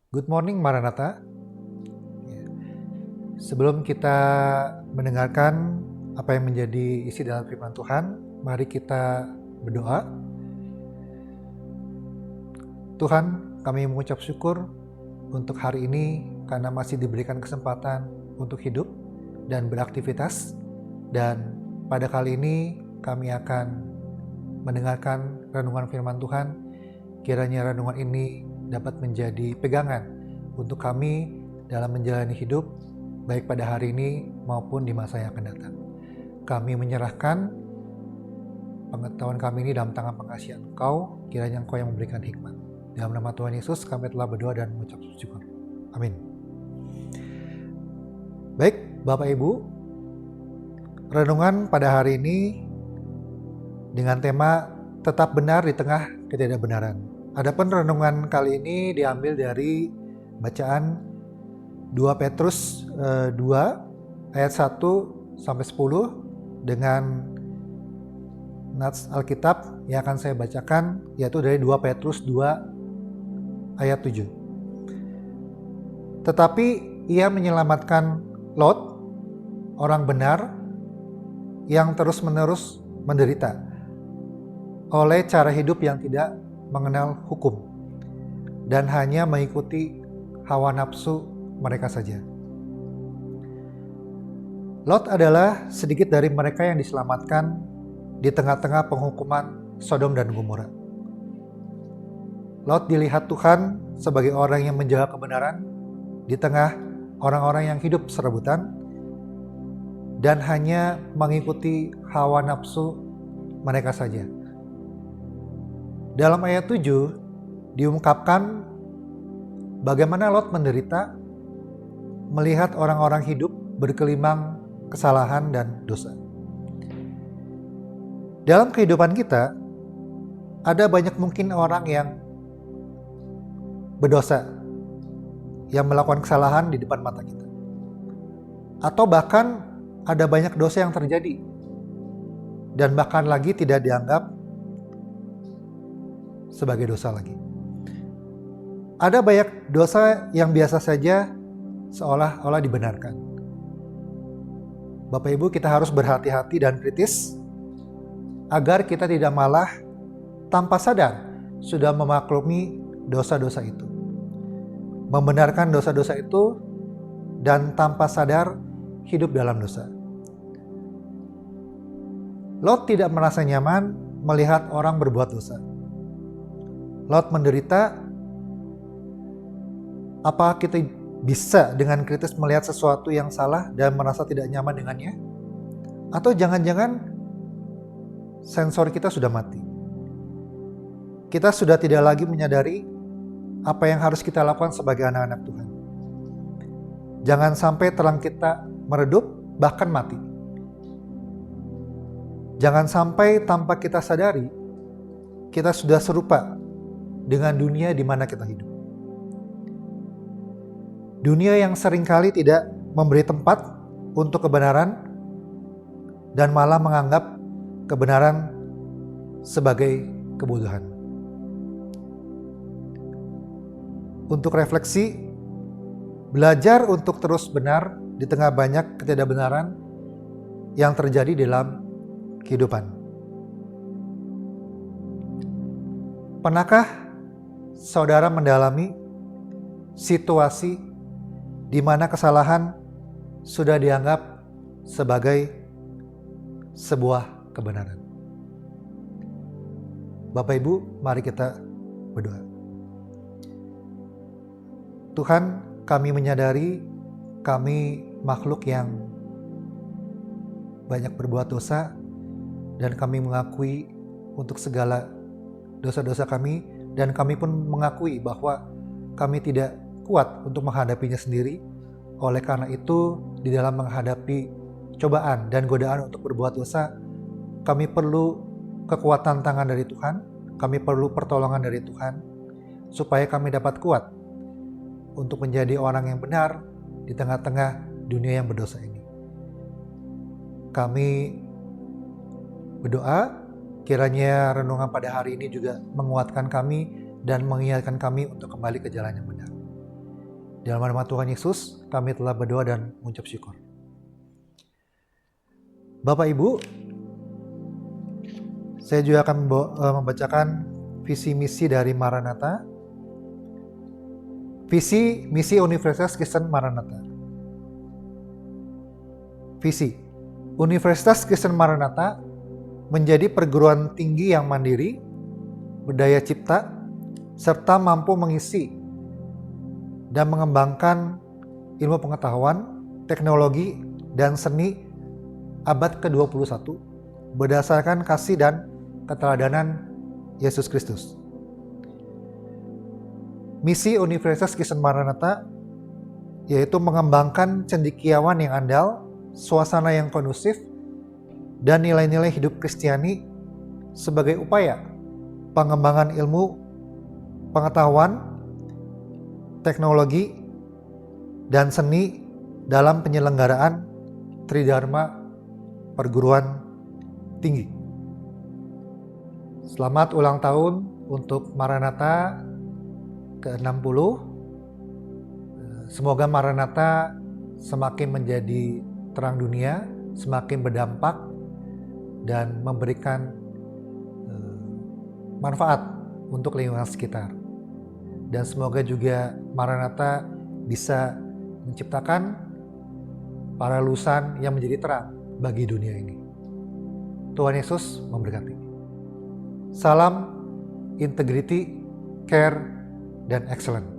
Good morning Maranatha. Ya. Sebelum kita mendengarkan apa yang menjadi isi dalam firman Tuhan, mari kita berdoa. Tuhan, kami mengucap syukur untuk hari ini karena masih diberikan kesempatan untuk hidup dan beraktivitas. Dan pada kali ini kami akan mendengarkan renungan firman Tuhan. Kiranya renungan ini dapat menjadi pegangan untuk kami dalam menjalani hidup, baik pada hari ini maupun di masa yang akan datang. Kami menyerahkan pengetahuan kami ini dalam tangan pengasihan Engkau, kiranya Engkau yang memberikan hikmat. Dalam nama Tuhan Yesus kami telah berdoa dan mengucap syukur. Amin. Baik, Bapak Ibu, renungan pada hari ini dengan tema tetap benar di tengah ketidakbenaran. Adapun renungan kali ini diambil dari bacaan 2 Petrus 2 ayat 1 sampai 10 dengan nats Alkitab yang akan saya bacakan, yaitu dari 2 Petrus 2 ayat 7. Tetapi ia menyelamatkan Lot, orang benar yang terus-menerus menderita oleh cara hidup yang tidak mengenal hukum dan hanya mengikuti hawa nafsu mereka saja. Lot adalah sedikit dari mereka yang diselamatkan di tengah-tengah penghukuman Sodom dan Gomora. Lot dilihat Tuhan sebagai orang yang menjaga kebenaran di tengah orang-orang yang hidup serebutan dan hanya mengikuti hawa nafsu mereka saja. Dalam ayat 7 diungkapkan bagaimana Lot menderita melihat orang-orang hidup berkelimang kesalahan dan dosa. Dalam kehidupan kita, ada banyak mungkin orang yang berdosa, yang melakukan kesalahan di depan mata kita. Atau bahkan ada banyak dosa yang terjadi dan bahkan lagi tidak dianggap sebagai dosa lagi. Ada banyak dosa yang biasa saja seolah-olah dibenarkan. Bapak Ibu, kita harus berhati-hati dan kritis agar kita tidak malah tanpa sadar sudah memaklumi dosa-dosa itu, membenarkan dosa-dosa itu, dan tanpa sadar hidup dalam dosa. Lot tidak merasa nyaman melihat orang berbuat dosa. Lot menderita. Apa kita bisa dengan kritis melihat sesuatu yang salah dan merasa tidak nyaman dengannya? Atau jangan-jangan sensor kita sudah mati? Kita sudah tidak lagi menyadari apa yang harus kita lakukan sebagai anak-anak Tuhan. Jangan sampai terang kita meredup, bahkan mati. Jangan sampai tanpa kita sadari, kita sudah serupa dengan dunia di mana kita hidup. Dunia yang seringkali tidak memberi tempat untuk kebenaran dan malah menganggap kebenaran sebagai kebodohan. Untuk refleksi, belajar untuk terus benar di tengah banyak ketidakbenaran yang terjadi dalam kehidupan. Pernahkah saudara mendalami situasi di mana kesalahan sudah dianggap sebagai sebuah kebenaran? Bapak Ibu, mari kita berdoa. Tuhan, kami menyadari kami makhluk yang banyak berbuat dosa dan kami mengakui untuk segala dosa-dosa kami, dan kami pun mengakui bahwa kami tidak kuat untuk menghadapinya sendiri. Oleh karena itu, di dalam menghadapi cobaan dan godaan untuk berbuat dosa, kami perlu kekuatan tangan dari Tuhan, kami perlu pertolongan dari Tuhan, supaya kami dapat kuat untuk menjadi orang yang benar di tengah-tengah dunia yang berdosa ini. Kami berdoa kiranya renungan pada hari ini juga menguatkan kami dan mengingatkan kami untuk kembali ke jalan yang benar. Dalam nama Tuhan Yesus, kami telah berdoa dan mengucap syukur. Bapak Ibu, saya juga akan membacakan visi misi dari Maranatha. Visi misi Universitas Kristen Maranatha. Visi Universitas Kristen Maranatha menjadi perguruan tinggi yang mandiri, berdaya cipta, serta mampu mengisi dan mengembangkan ilmu pengetahuan, teknologi, dan seni abad ke-21 berdasarkan kasih dan keteladanan Yesus Kristus. Misi Universitas Kristen Maranatha yaitu mengembangkan cendekiawan yang andal, suasana yang kondusif, dan nilai-nilai hidup Kristiani sebagai upaya pengembangan ilmu, pengetahuan, teknologi, dan seni dalam penyelenggaraan Tridharma Perguruan Tinggi. Selamat ulang tahun untuk Maranatha ke-60. Semoga Maranatha semakin menjadi terang dunia, semakin berdampak dan memberikan manfaat untuk lingkungan sekitar. Dan semoga juga Maranatha bisa menciptakan para lulusan yang menjadi terang bagi dunia ini. Tuhan Yesus memberkati. Salam integrity, care, dan excellence.